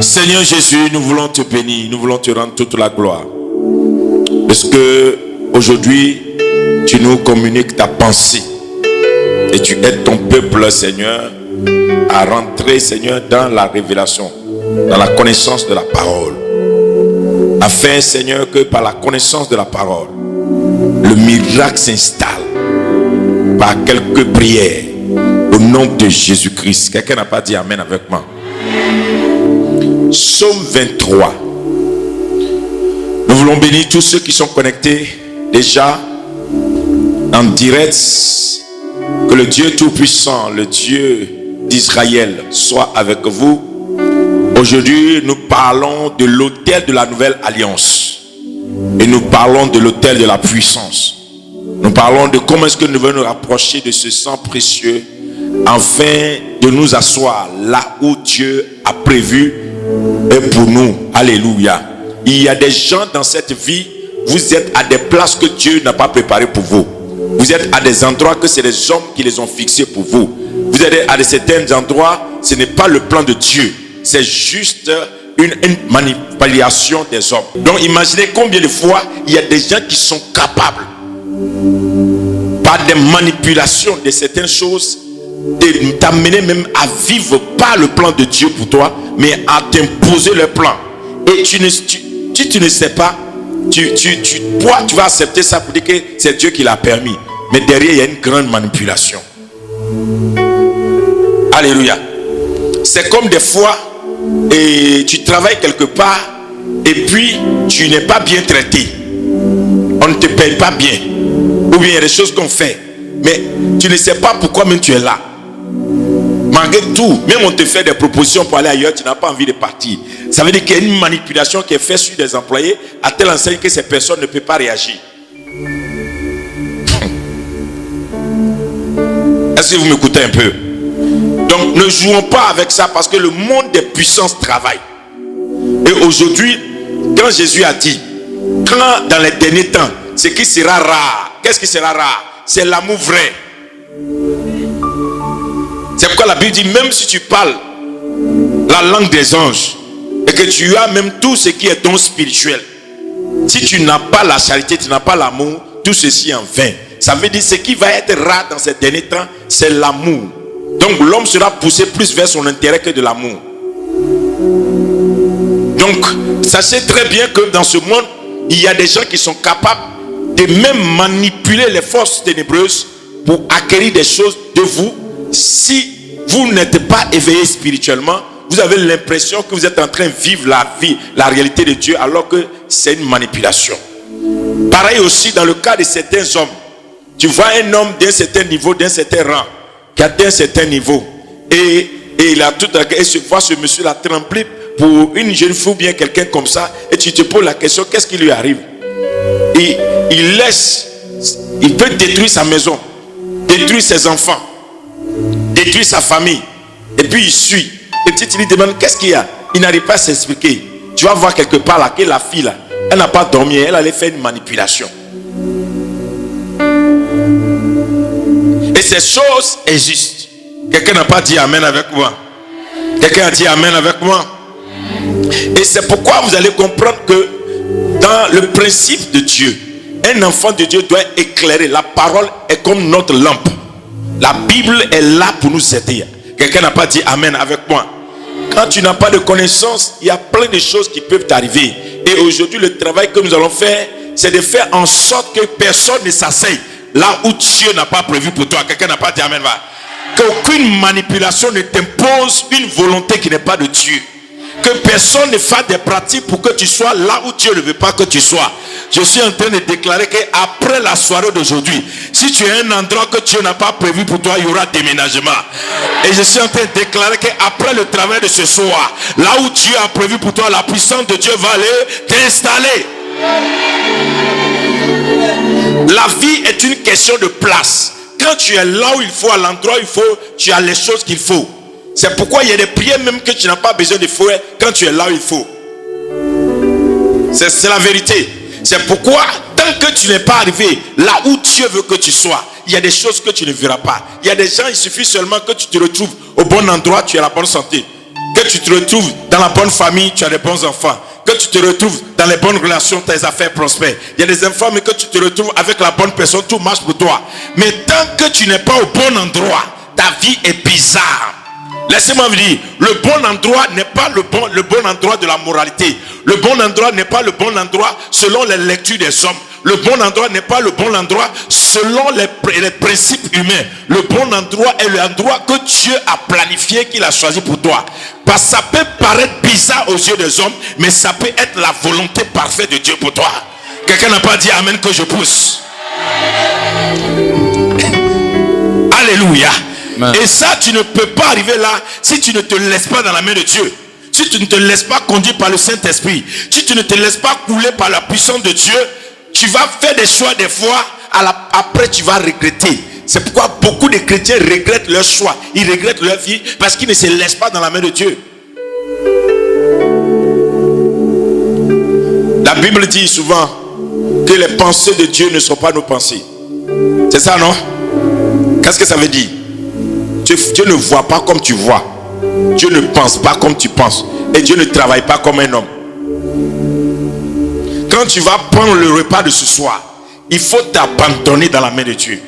Seigneur Jésus, nous voulons te bénir, nous voulons te rendre toute la gloire. Parce que aujourd'hui, tu nous communiques ta pensée. Et tu aides ton peuple, Seigneur, à rentrer, Seigneur, dans la révélation, dans la connaissance de la parole. Afin, Seigneur, que par la connaissance de la parole, le miracle s'installe par quelques prières au nom de Jésus-Christ. Quelqu'un n'a pas dit Amen avec moi? Psaume 23. Nous voulons bénir tous ceux qui sont connectés déjà en direct. Que le Dieu Tout-Puissant, le Dieu d'Israël soit avec vous. Aujourd'hui, nous parlons de l'autel de la nouvelle alliance. Et nous parlons de l'autel de la puissance. Nous parlons de comment est-ce que nous devons nous rapprocher de ce sang précieux afin de nous asseoir là où Dieu a prévu et pour nous. Alléluia. Il y a des gens dans cette vie, vous êtes à des places que Dieu n'a pas préparées pour vous. Vous êtes à des endroits que c'est les hommes qui les ont fixés pour vous. Vous êtes à certains endroits, ce n'est pas le plan de Dieu. C'est juste une manipulation des hommes. Donc imaginez combien de fois il y a des gens qui sont capables, par des manipulations de certaines choses, de t'amener même à vivre pas le plan de Dieu pour toi, mais à t'imposer le plan. Et tu ne sais pas, tu vas accepter ça pour dire que c'est Dieu qui l'a permis. Mais derrière, il y a une grande manipulation. Alléluia. C'est comme des fois, et tu travailles quelque part, et puis tu n'es pas bien traité. On ne te paye pas bien. Ou bien il y a des choses qu'on fait. Mais tu ne sais pas pourquoi même tu es là. Malgré tout, même on te fait des propositions pour aller ailleurs, tu n'as pas envie de partir. Ça veut dire qu'il y a une manipulation qui est faite sur des employés à telle enseigne que ces personnes ne peuvent pas réagir. Est-ce que vous m'écoutez un peu? Donc ne jouons pas avec ça parce que le monde des puissances travaille. Et aujourd'hui, quand Jésus a dit, quand dans les derniers temps, ce qui sera rare, qu'est-ce qui sera rare? C'est l'amour vrai. C'est pourquoi la Bible dit, même si tu parles la langue des anges et que tu as même tout ce qui est don spirituel, si tu n'as pas la charité, tu n'as pas l'amour, tout ceci est en vain. Ça veut dire ce qui va être rare dans ces derniers temps, c'est l'amour. Donc l'homme sera poussé plus vers son intérêt que de l'amour. Donc sachez très bien que dans ce monde, il y a des gens qui sont capables de même manipuler les forces ténébreuses pour acquérir des choses de vous. Si vous n'êtes pas éveillé spirituellement, vous avez l'impression que vous êtes en train de vivre la vie, la réalité de Dieu, alors que c'est une manipulation. Pareil aussi dans le cas de certains hommes. Tu vois un homme d'un certain niveau, d'un certain rang, qui atteint un certain niveau, et il a tout à et se voit ce monsieur-là trembler pour une jeune fille ou bien quelqu'un comme ça, et tu te poses la question, qu'est-ce qui lui arrive? Et il peut détruire sa maison, détruire ses enfants, détruire sa famille, et puis il suit. Et tu te lui demandes, qu'est-ce qu'il y a? Il n'arrive pas à s'expliquer. Tu vas voir quelque part là, que la fille là, elle n'a pas dormi, elle allait faire une manipulation. Et ces choses existent. Quelqu'un n'a pas dit Amen avec moi? Quelqu'un a dit Amen avec moi? Et c'est pourquoi vous allez comprendre que dans le principe de Dieu, un enfant de Dieu doit éclairer. La parole est comme notre lampe. La Bible est là pour nous aider. Quelqu'un n'a pas dit Amen avec moi? Quand tu n'as pas de connaissance, il y a plein de choses qui peuvent t'arriver. Et aujourd'hui, le travail que nous allons faire, c'est de faire en sorte que personne ne s'asseye là où Dieu n'a pas prévu pour toi. Quelqu'un n'a pas dit Amen. Qu'aucune manipulation ne t'impose une volonté qui n'est pas de Dieu. Que personne ne fasse des pratiques pour que tu sois là où Dieu ne veut pas que tu sois. Je suis en train de déclarer qu'après la soirée d'aujourd'hui, si tu es un endroit que Dieu n'a pas prévu pour toi, il y aura déménagement. Et je suis en train de déclarer qu'après le travail de ce soir, là où Dieu a prévu pour toi, la puissance de Dieu va aller t'installer. La vie est une question de place. Quand tu es là où il faut, à l'endroit où il faut, tu as les choses qu'il faut. C'est pourquoi il y a des prières même que tu n'as pas besoin de faire quand tu es là où il faut. C'est la vérité. C'est pourquoi tant que tu n'es pas arrivé là où Dieu veut que tu sois, il y a des choses que tu ne verras pas. Il y a des gens, il suffit seulement que tu te retrouves au bon endroit, tu es à la bonne santé. Que tu te retrouves dans la bonne famille, tu as des bons enfants. Que tu te retrouves dans les bonnes relations, tes affaires prospèrent. Il y a des enfants, mais que tu te retrouves avec la bonne personne, tout marche pour toi. Mais tant que tu n'es pas au bon endroit, ta vie est bizarre. Laissez-moi vous dire, le bon endroit n'est pas le bon endroit de la moralité. Le bon endroit n'est pas le bon endroit selon les lectures des hommes. Le bon endroit n'est pas le bon endroit selon les principes humains. Le bon endroit est l'endroit que Dieu a planifié, qu'il a choisi pour toi. Parce que ça peut paraître bizarre aux yeux des hommes, mais ça peut être la volonté parfaite de Dieu pour toi. Quelqu'un n'a pas dit amen que je pousse. Alléluia. Et ça, tu ne peux pas arriver là si tu ne te laisses pas dans la main de Dieu. Si tu ne te laisses pas conduire par le Saint-Esprit. Si tu ne te laisses pas couler par la puissance de Dieu, tu vas faire des choix des fois, après tu vas regretter. C'est pourquoi beaucoup de chrétiens regrettent leur choix. Ils regrettent leur vie parce qu'ils ne se laissent pas dans la main de Dieu. La Bible dit souvent que les pensées de Dieu ne sont pas nos pensées. C'est ça, non? Qu'est-ce que ça veut dire? Dieu ne voit pas comme tu vois. Dieu ne pense pas comme tu penses. Et Dieu ne travaille pas comme un homme. Quand tu vas prendre le repas de ce soir, il faut t'abandonner dans la main de Dieu.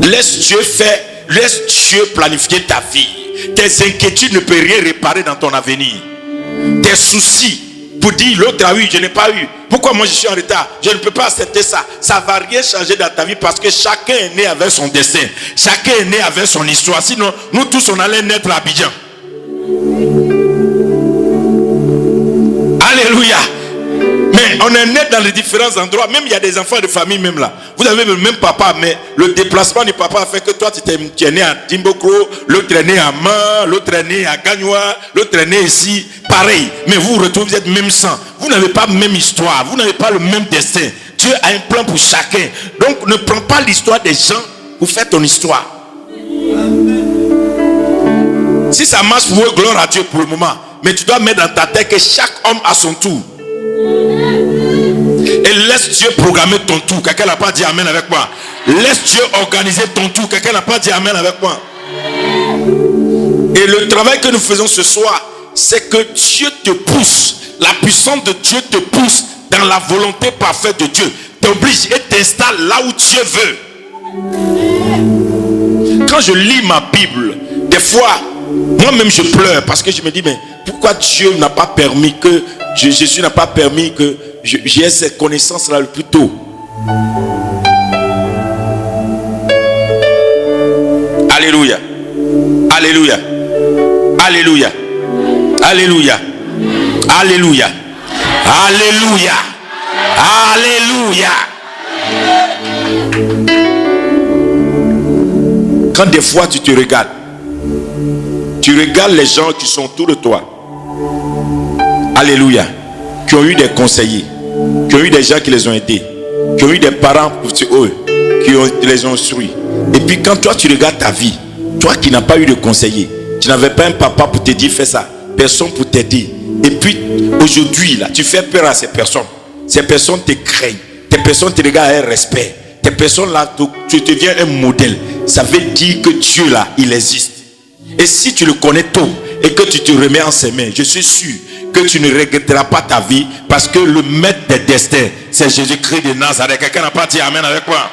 Laisse Dieu faire, laisse Dieu planifier ta vie. Tes inquiétudes ne peuvent rien réparer dans ton avenir. Tes soucis pour dire l'autre a eu, je n'ai pas eu. Pourquoi moi je suis en retard? Je ne peux pas accepter ça. Ça ne va rien changer dans ta vie parce que chacun est né avec son destin. Chacun est né avec son histoire. Sinon, nous tous on allait naître à Abidjan. Alléluia. Mais on est né dans les différents endroits. Même il y a des enfants de famille même là. Vous avez le même papa, mais le déplacement du papa a fait que toi tu es né à Timbokro, l'autre est né à Man, l'autre est né à Gagnoa, l'autre est né ici. Pareil. Mais vous vous retrouvez, vous êtes même sang. Vous n'avez pas la même histoire. Vous n'avez pas le même destin. Dieu a un plan pour chacun. Donc ne prends pas l'histoire des gens pour faire ton histoire. Si ça marche pour eux, gloire à Dieu pour le moment. Mais tu dois mettre dans ta tête que chaque homme a son tour. Et laisse Dieu programmer ton tour. Quelqu'un n'a pas dit amen avec moi. Laisse Dieu organiser ton tour. Quelqu'un n'a pas dit amen avec moi. Et le travail que nous faisons ce soir, c'est que Dieu te pousse. La puissance de Dieu te pousse dans la volonté parfaite de Dieu. T'oblige et t'installe là où Dieu veut. Quand je lis ma Bible, des fois, moi-même je pleure parce que je me dis, mais pourquoi Dieu n'a pas permis que Jésus n'a pas permis que j'ai cette connaissance-là le plus tôt? Alléluia. Alléluia. Alléluia. Alléluia. Alléluia. Alléluia. Alléluia. Quand des fois tu te regardes les gens qui sont autour de toi. Alléluia. Qui ont eu des conseillers, qui ont eu des gens qui les ont aidés, qui ont eu des parents pour eux, qui les ont instruits. Et puis quand toi tu regardes ta vie, toi qui n'as pas eu de conseiller, tu n'avais pas un papa pour te dire fais ça, personne pour t'aider. Et puis aujourd'hui là, tu fais peur à ces personnes. Ces personnes te craignent, ces personnes te regardent avec respect. Ces personnes là, tu deviens un modèle. Ça veut dire que Dieu là, il existe. Et si tu le connais tôt et que tu te remets en ses mains, je suis sûr que tu ne regretteras pas ta vie parce que le maître des destins, c'est Jésus-Christ de Nazareth. Quelqu'un n'a pas dit amen avec moi?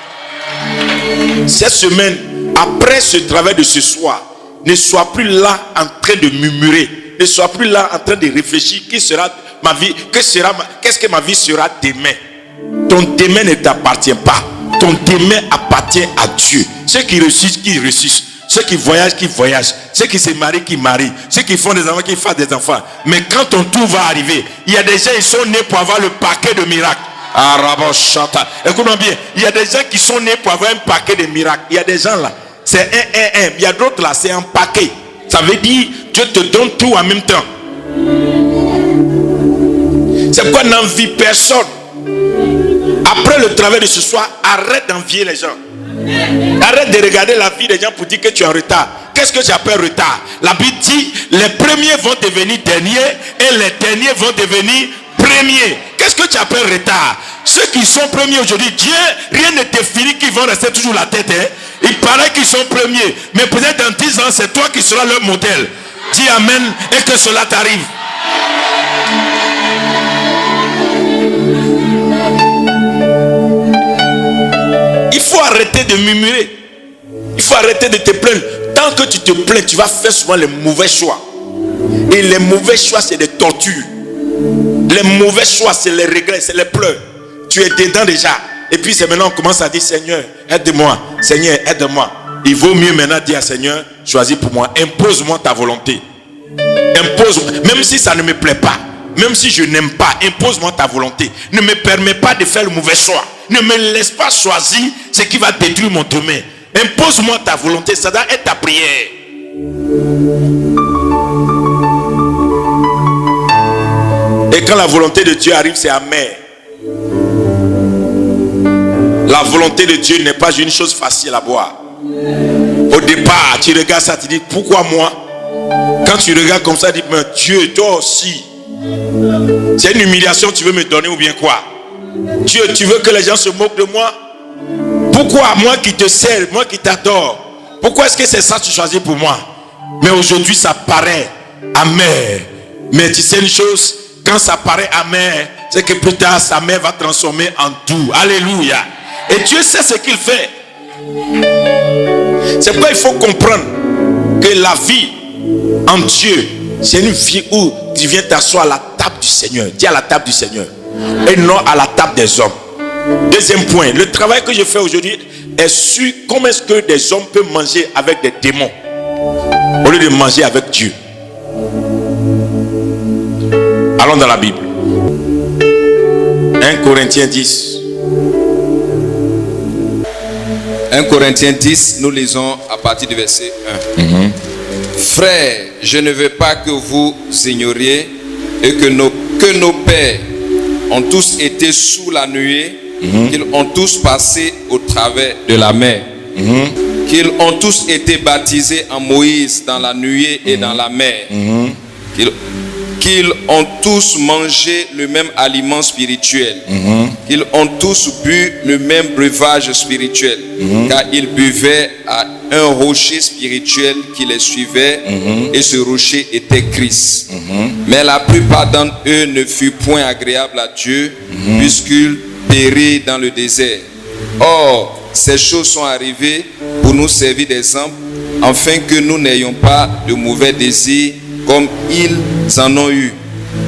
Cette semaine, après ce travail de ce soir, ne sois plus là en train de murmurer. Ne sois plus là en train de réfléchir. Qui sera ma vie? Qu'est-ce que ma vie sera demain? Ton demain ne t'appartient pas. Ton demain appartient à Dieu. Ceux qui réussissent. Ceux qui voyagent. Ceux qui se marient, qui marient. Ceux qui font des enfants, qui font des enfants. Mais quand ton tour va arriver, il y a des gens qui sont nés pour avoir le paquet de miracles. Écoute-moi bien. Il y a des gens qui sont nés pour avoir un paquet de miracles. Il y a des gens là, c'est un. Il y a d'autres là, c'est un paquet. Ça veut dire, Dieu te donne tout en même temps. C'est pourquoi n'envie personne. Après le travail de ce soir, arrête d'envier les gens. Arrête de regarder la vie des gens pour dire que tu es en retard. Qu'est-ce que j'appelle retard? La Bible dit, les premiers vont devenir derniers et les derniers vont devenir premiers. Qu'est-ce que tu appelles retard? Ceux qui sont premiers aujourd'hui, Dieu, rien ne définit qu'ils vont rester toujours la tête. Il paraît qu'ils sont premiers. Mais peut-être dans 10 ans, c'est toi qui seras leur modèle. Dis Amen et que cela t'arrive. Il faut arrêter de murmurer. Il faut arrêter de te plaindre. Tant que tu te plains, tu vas faire souvent les mauvais choix. Et les mauvais choix, c'est des tortures. Les mauvais choix, c'est les regrets, c'est les pleurs. Tu es dedans déjà. Et puis c'est maintenant on commence à dire Seigneur, aide-moi. Seigneur, aide-moi. Il vaut mieux maintenant dire à Seigneur, choisis pour moi. Impose-moi ta volonté. Impose-moi. Même si ça ne me plaît pas. Même si je n'aime pas. Impose-moi ta volonté. Ne me permets pas de faire le mauvais choix. Ne me laisse pas choisir ce qui va détruire mon demain. Impose-moi ta volonté. Ça doit être ta prière. Et quand la volonté de Dieu arrive, c'est amer. La volonté de Dieu n'est pas une chose facile à boire. Au départ, tu regardes ça, tu dis pourquoi moi? Quand tu regardes comme ça, tu dis mais Dieu, toi aussi. C'est une humiliation, tu veux me donner ou bien quoi? Dieu, tu veux que les gens se moquent de moi? Pourquoi moi qui te sers, moi qui t'adore? Pourquoi est-ce que c'est ça que tu choisis pour moi? Mais aujourd'hui, ça paraît amer. Mais tu sais une chose, quand ça paraît amer, c'est que plus tard, sa mère va transformer en doux. Alléluia. Et Dieu sait ce qu'il fait. C'est pourquoi il faut comprendre que la vie en Dieu, c'est une vie où tu viens t'asseoir à la table du Seigneur. Dis à la table du Seigneur. Et non à la table des hommes. Deuxième point, le travail que je fais aujourd'hui est sur comment est-ce que des hommes peuvent manger avec des démons au lieu de manger avec Dieu. Allons dans la Bible. 1 Corinthiens 10. 1 Corinthiens 10, nous lisons à partir du verset 1. Frères, je ne veux pas que vous ignoriez et que nos pères ont tous été sous la nuée, qu'ils ont tous passé au travers de la mer, qu'ils ont tous été baptisés en Moïse dans la nuée et dans la mer, qu'ils ont tous mangé le même aliment spirituel, qu'ils ont tous bu le même breuvage spirituel, car ils buvaient à un rocher spirituel qui les suivait, et ce rocher était Christ. Mais la plupart d'entre eux ne furent point agréables à Dieu, puisqu'ils périrent dans le désert. Or, ces choses sont arrivées pour nous servir d'exemple, afin que nous n'ayons pas de mauvais désirs comme ils en ont eu.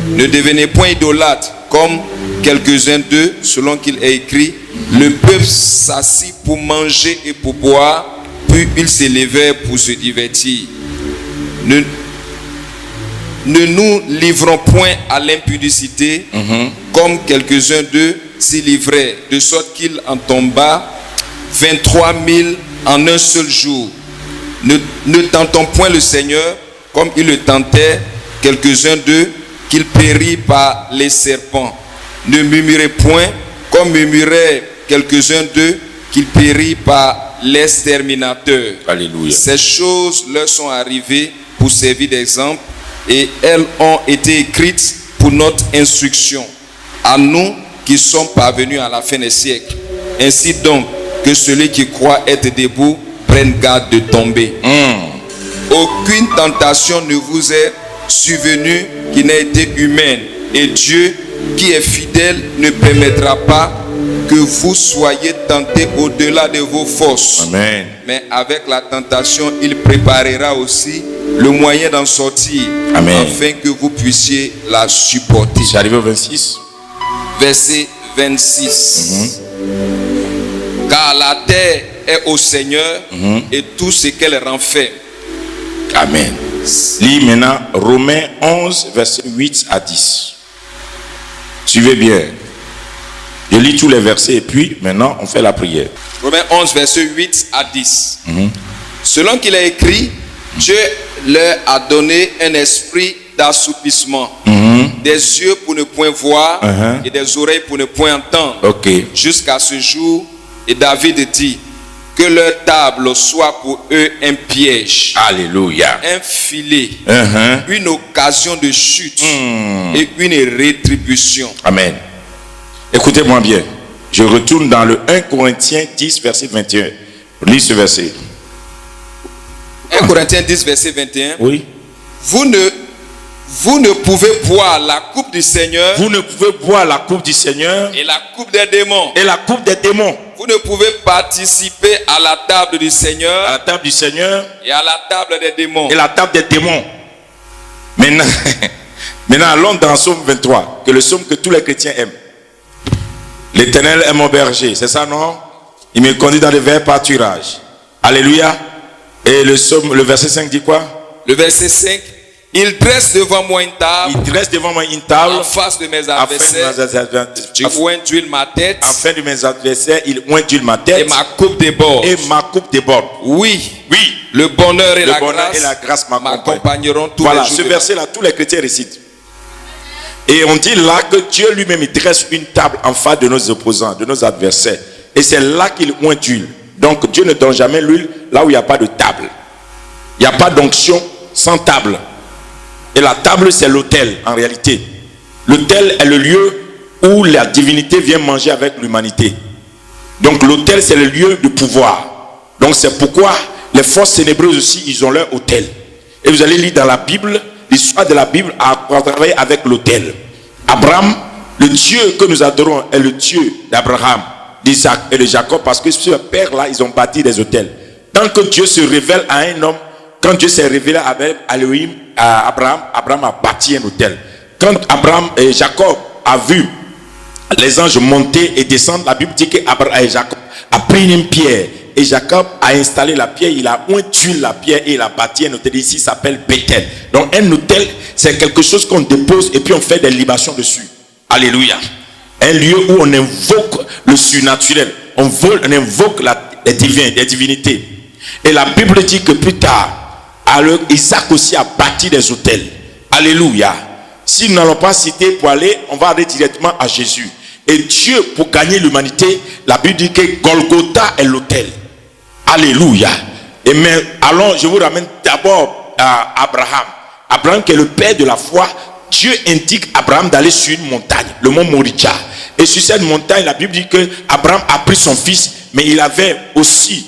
Ne devenez point idolâtres comme quelques-uns d'eux, selon qu'il est écrit, le peuple s'assit pour manger et pour boire, puis ils s'élevèrent pour se divertir. Ne nous livrons point à l'impudicité, comme quelques-uns d'eux s'y livraient, de sorte qu'il en tomba 23 000 en un seul jour. Ne tentons point le Seigneur comme il le tentait, quelques-uns d'eux, qu'il périt par les serpents. Ne murmurez point, comme murmuraient quelques-uns d'eux, qu'il périt par l'exterminateur. Alléluia. Ces choses leur sont arrivées pour servir d'exemple, et elles ont été écrites pour notre instruction, à nous qui sommes parvenus à la fin des siècles. Ainsi donc, que celui qui croit être debout prenne garde de tomber. Aucune tentation ne vous est survenue qui n'ait été humaine, et Dieu qui est fidèle ne permettra pas que vous soyez tentés au-delà de vos forces. Amen. Mais avec la tentation, il préparera aussi le moyen d'en sortir. Amen. Afin que vous puissiez la supporter. J'arrive au 26. Verset 26. Car la terre est au Seigneur et tout ce qu'elle renferme. Amen. Lis maintenant Romains 11, verset 8 à 10. Suivez bien. Je lis tous les versets et puis maintenant on fait la prière. Romains 11, verset 8 à 10. Selon qu'il est écrit, Dieu leur a donné un esprit d'assoupissement, des yeux pour ne point voir et des oreilles pour ne point entendre. Ok. Jusqu'à ce jour, et David dit, que leur table soit pour eux un piège, Alléluia. un filet, une occasion de chute et une rétribution. Amen. Écoutez-moi bien. Je retourne dans le 1 Corinthiens 10, verset 21. Lis ce verset. 1 Corinthiens 10, verset 21. Oui. Vous ne pouvez boire la coupe du Seigneur Vous ne pouvez boire la coupe du Seigneur et la coupe des démons. et la coupe des démons. Vous ne pouvez participer à la table du À Seigneur la table du Seigneur et à la table des démons. et la table des démons. Maintenant, maintenant allons dans Psaume 23, que le psaume que tous les chrétiens aiment. L'Éternel est mon berger, c'est ça non? Il me conduit dans les verts pâturages. Alléluia. Et le verset 5 dit quoi? Le verset 5. Il dresse devant moi une table Il dresse devant moi une table en face de mes afin adversaires. Tu ointules ma tête afin de mes adversaires, il ointule ma et tête ma coupe déborde. et ma coupe déborde. Oui, Oui, le bonheur et le la bonheur et la grâce grâce m'accompagnent. m'accompagneront tous Voilà, les jours. ce verset-là, tous les chrétiens récitent. Et on dit là que Dieu lui-même il dresse une table en face de nos opposants, de nos adversaires. Et c'est là qu'il ointule. Donc Dieu ne donne jamais l'huile là où il n'y a pas de table. Il n'y a pas d'onction sans table. Et la table, c'est l'autel en réalité. L'autel est le lieu où la divinité vient manger avec l'humanité. Donc l'autel, c'est le lieu de pouvoir. Donc c'est pourquoi les forces ténébreuses aussi, ils ont leur autel. Et vous allez lire dans la Bible, l'histoire de la Bible a travaillé avec l'autel. Abraham, le Dieu que nous adorons est le Dieu d'Abraham, d'Isaac et de Jacob, parce que ce père-là, ils ont bâti des autels. Tant que Dieu se révèle à un homme, quand Dieu s'est révélé avec Elohim à Abraham, Abraham a bâti un autel. Quand Abraham et Jacob a vu les anges monter et descendre, la Bible dit que Jacob a pris une pierre et Jacob a installé la pierre, il a ointu la pierre et il a bâti un autel. Ici, ça s'appelle Bethel. Donc un autel, c'est quelque chose qu'on dépose et puis on fait des libations dessus. Alléluia. Un lieu où on invoque le surnaturel, on invoque les divinités. Et la Bible dit que plus tard, alors Isaac aussi a bâti des autels. Alléluia. Si nous n'allons pas citer pour aller, on va aller directement à Jésus. Et Dieu, pour gagner l'humanité, la Bible dit que Golgotha est l'autel. Alléluia. Et mais allons, je vous ramène d'abord à Abraham. Abraham qui est le père de la foi. Dieu indique à Abraham d'aller sur une montagne, le mont Moriah. Et sur cette montagne, la Bible dit que Abraham a pris son fils, mais il avait aussi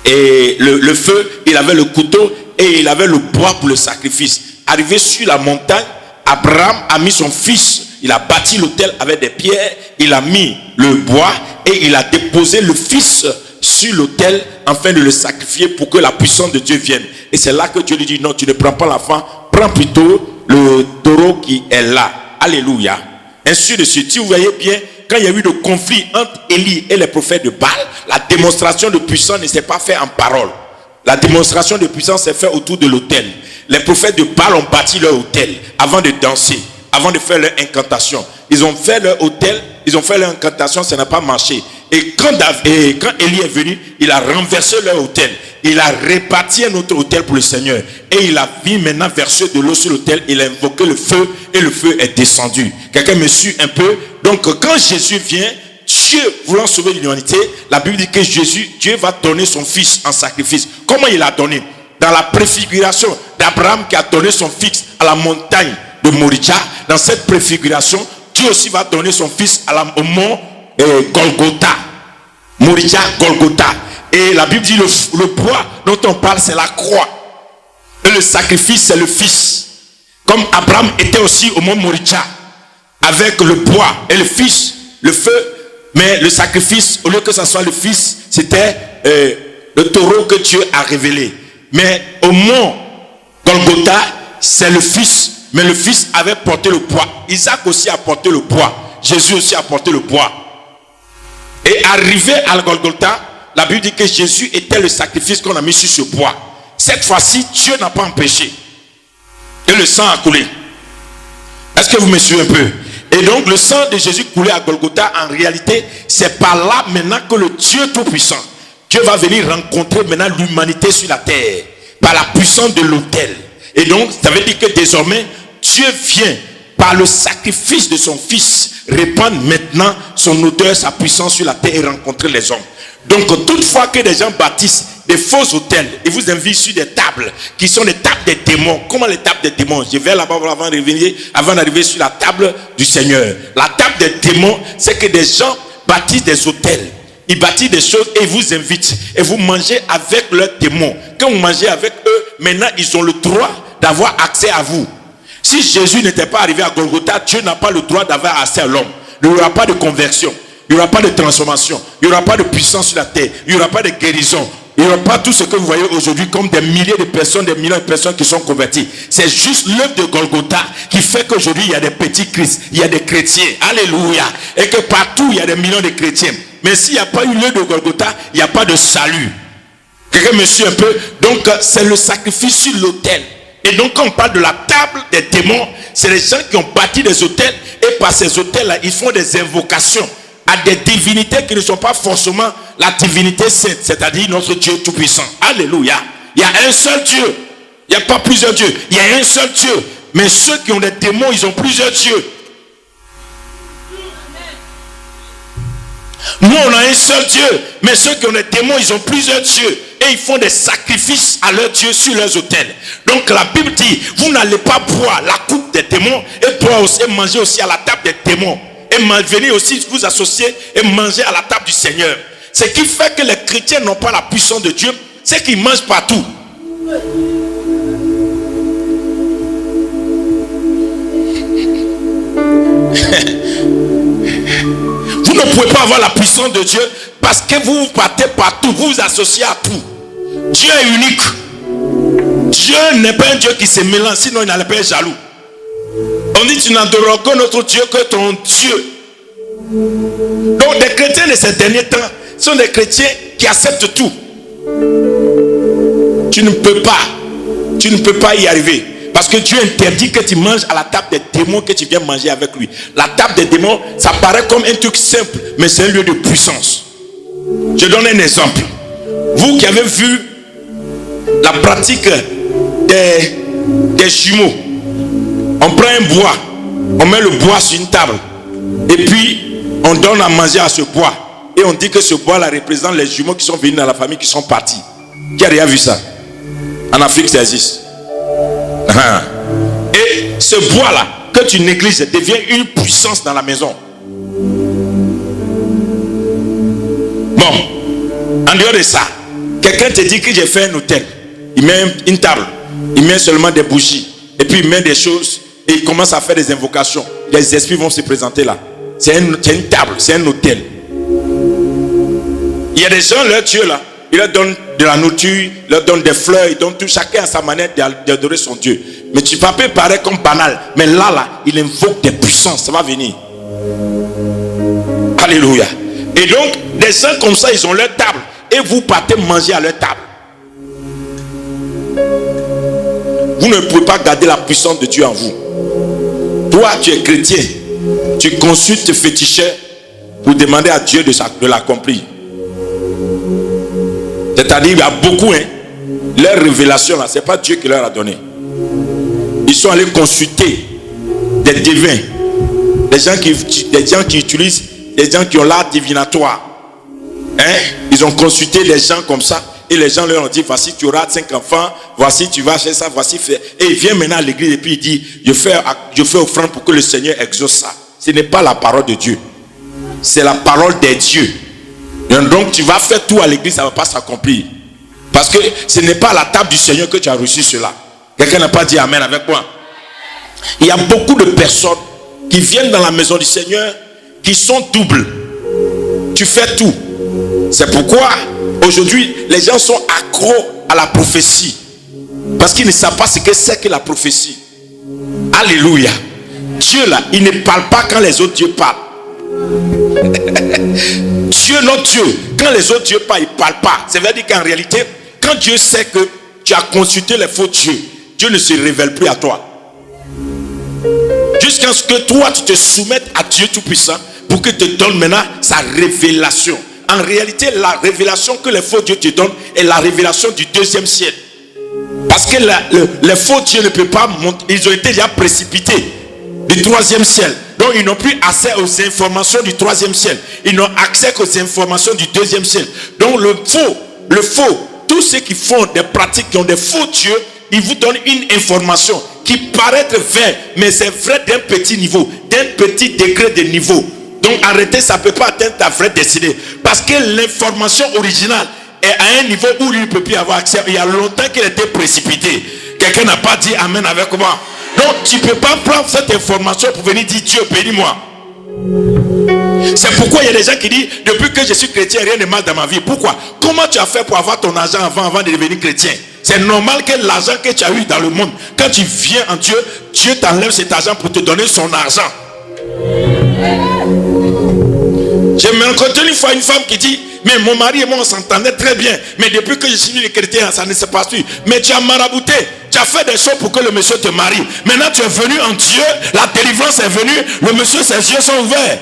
le feu, il avait le couteau et il avait le bois pour le sacrifice. Arrivé sur la montagne, Abraham a mis son fils, il a bâti l'autel avec des pierres, il a mis le bois et il a déposé le fils sur l'autel afin de le sacrifier pour que la puissance de Dieu vienne. Et c'est là que Dieu lui dit non, tu ne prends pas l'enfant, prends plutôt le taureau qui est là. Alléluia. Ainsi de suite. Si vous voyez bien, quand il y a eu de conflit entre Élie et les prophètes de Baal, la démonstration de puissance ne s'est pas faite en parole. La démonstration de puissance s'est faite autour de l'autel. Les prophètes de Baal ont bâti leur autel avant de danser, avant de faire leur incantation. Ils ont fait leur autel, ils ont fait leur incantation, ça n'a pas marché. Et quand Élie est venu, il a renversé leur autel. Il a réparti un autre autel pour le Seigneur. Et il a mis maintenant verser de l'eau sur l'autel. Il a invoqué le feu et le feu est descendu. Quelqu'un me suit un peu? Donc quand Jésus vient, Dieu voulant sauver l'humanité, la Bible dit que Dieu va donner son fils en sacrifice. Comment il a donné? Dans la préfiguration d'Abraham qui a donné son fils à la montagne de Moriah, dans cette préfiguration, Dieu aussi va donner son fils au mont Golgotha. Moriah, Golgotha. Et la Bible dit le bois dont on parle, c'est la croix. Et le sacrifice, c'est le fils. Comme Abraham était aussi au mont Moriah, avec le bois et le fils, le feu. Mais le sacrifice, au lieu que ce soit le fils, c'était le taureau que Dieu a révélé. Mais au mont Golgotha, c'est le fils. Mais le fils avait porté le bois. Isaac aussi a porté le bois. Jésus aussi a porté le bois. Et arrivé à Golgotha, la Bible dit que Jésus était le sacrifice qu'on a mis sur ce bois. Cette fois-ci, Dieu n'a pas empêché. Et le sang a coulé. Est-ce que vous me suivez un peu? Et donc le sang de Jésus coulé à Golgotha, en réalité, c'est par là maintenant que le Dieu Tout-Puissant, Dieu va venir rencontrer maintenant l'humanité sur la terre, par la puissance de l'autel. Et donc, ça veut dire que désormais, Dieu vient, par le sacrifice de son Fils, répandre maintenant son odeur, sa puissance sur la terre et rencontrer les hommes. Donc, toutefois que des gens bâtissent des faux autels et vous invitent sur des tables qui sont des tables des démons. Comment les tables des démons? Je vais là-bas avant d'arriver sur la table du Seigneur. La table des démons, c'est que des gens bâtissent des autels. Ils bâtissent des choses et vous invitent. Et vous mangez avec leurs démons. Quand vous mangez avec eux, maintenant ils ont le droit d'avoir accès à vous. Si Jésus n'était pas arrivé à Golgotha, Dieu n'a pas le droit d'avoir accès à l'homme. Il n'y aura pas de conversion, il n'y aura pas de transformation, il n'y aura pas de puissance sur la terre, il n'y aura pas de guérison, il n'y aura pas tout ce que vous voyez aujourd'hui comme des milliers de personnes, des millions de personnes qui sont converties. C'est juste l'œuvre de Golgotha qui fait qu'aujourd'hui il y a des petits Christ, il y a des chrétiens, alléluia, et que partout il y a des millions de chrétiens. Mais s'il n'y a pas eu l'œuvre de Golgotha, il n'y a pas de salut. Quelqu'un me suit un peu? Donc c'est le sacrifice sur l'autel. Et donc quand on parle de la table des démons, c'est les gens qui ont bâti des autels, et par ces autels-là, ils font des invocations à des divinités qui ne sont pas forcément la divinité sainte, c'est-à-dire notre Dieu tout-puissant. Alléluia. Il y a un seul Dieu. Il n'y a pas plusieurs dieux. Il y a un seul Dieu. Mais ceux qui ont des démons, ils ont plusieurs dieux. Nous, on a un seul Dieu. Mais ceux qui ont des démons, ils ont plusieurs dieux. Et ils font des sacrifices à leurs dieux sur leurs autels. Donc la Bible dit, vous n'allez pas boire la coupe des démons et boire aussi, et manger aussi à la table des démons. Et venir aussi vous associer et manger à la table du Seigneur. Ce qui fait que les chrétiens n'ont pas la puissance de Dieu, c'est qu'ils mangent partout. Vous ne pouvez pas avoir la puissance de Dieu parce que vous partez partout, vous vous associez à tout. Dieu est unique. Dieu n'est pas un Dieu qui se mélange, sinon il n'allait pas être jaloux. On dit tu n'adoreras que notre Dieu, que ton Dieu. Donc des chrétiens de ces derniers temps sont des chrétiens qui acceptent tout. Tu ne peux pas y arriver. Parce que Dieu interdit que tu manges à la table des démons, que tu viens manger avec lui. La table des démons, ça paraît comme un truc simple, mais c'est un lieu de puissance. Je donne un exemple. Vous qui avez vu la pratique des jumeaux, on prend un bois, on met le bois sur une table, et puis on donne à manger à ce bois. Et on dit que ce bois-là représente les jumeaux qui sont venus dans la famille, qui sont partis. Qui a déjà vu ça? En Afrique, ça existe. Et ce bois-là, que tu négliges, devient une puissance dans la maison. Bon, en dehors de ça, quelqu'un te dit que j'ai fait un hôtel. Il met une table, il met seulement des bougies, et puis il met des choses, et il commence à faire des invocations. Les esprits vont se présenter là. C'est une table, c'est un hôtel. Il y a des gens, leur Dieu là, il leur donne de la nourriture, il leur donne des fleurs, il donne tout, chacun à sa manière d'adorer son Dieu. Mais tu vas peut paraître comme banal, mais là, il invoque des puissances, ça va venir. Alléluia. Et donc, des gens comme ça, ils ont leur table, et vous partez manger à leur table. Vous ne pouvez pas garder la puissance de Dieu en vous. Toi, tu es chrétien, tu consultes tes féticheurs pour demander à Dieu de l'accomplir. C'est-à-dire, il y a beaucoup, leur révélation là, ce n'est pas Dieu qui leur a donné. Ils sont allés consulter des devins, des gens qui utilisent, des gens qui ont l'art divinatoire. Ils ont consulté des gens comme ça, et les gens leur ont dit, voici tu auras 5 enfants, voici tu vas faire ça, voici faire. Et il vient maintenant à l'église et puis il dit, je fais offrande pour que le Seigneur exauce ça. Ce n'est pas la parole de Dieu, c'est la parole des dieux. Donc tu vas faire tout à l'église, ça ne va pas s'accomplir. Parce que ce n'est pas à la table du Seigneur que tu as reçu cela. Quelqu'un n'a pas dit amen avec moi? Il y a beaucoup de personnes qui viennent dans la maison du Seigneur qui sont doubles. Tu fais tout. C'est pourquoi aujourd'hui les gens sont accros à la prophétie. Parce qu'ils ne savent pas ce que c'est que la prophétie. Alléluia. Dieu là, il ne parle pas quand les autres dieux parlent. Dieu, notre Dieu, quand les autres dieux parlent, il ne parle pas. Ça veut dire qu'en réalité, quand Dieu sait que tu as consulté les faux dieux, Dieu ne se révèle plus à toi. Jusqu'à ce que toi, tu te soumettes à Dieu Tout-Puissant pour qu'il te donne maintenant sa révélation. En réalité, la révélation que les faux dieux te donnent est la révélation du deuxième ciel. Parce que les faux dieux ne peuvent pas monter, ils ont été déjà précipités du troisième ciel. Donc ils n'ont plus accès aux informations du troisième ciel. Ils n'ont accès qu'aux informations du deuxième ciel. Donc le faux, tous ceux qui font des pratiques, qui ont des faux dieux, ils vous donnent une information qui paraît être vraie, mais c'est vrai d'un petit niveau, d'un petit degré de niveau. Donc arrêtez, ça ne peut pas atteindre ta vraie destinée. Parce que l'information originale est à un niveau où il ne peut plus avoir accès. Il y a longtemps qu'il a été précipité. Quelqu'un n'a pas dit amen avec moi. Donc tu ne peux pas prendre cette information pour venir dire Dieu bénis-moi. C'est pourquoi il y a des gens qui disent depuis que je suis chrétien, rien de mal dans ma vie. Pourquoi? Comment tu as fait pour avoir ton argent avant de devenir chrétien? C'est normal que l'argent que tu as eu dans le monde, quand tu viens en Dieu, Dieu t'enlève cet argent pour te donner son argent. J'ai rencontré une fois une femme qui dit mais mon mari et moi on s'entendait très bien, mais depuis que je suis devenu chrétien ça ne se passe plus. Mais tu as marabouté, tu as fait des choses pour que le monsieur te marie. Maintenant tu es venu en Dieu, la délivrance est venue, le monsieur ses yeux sont ouverts.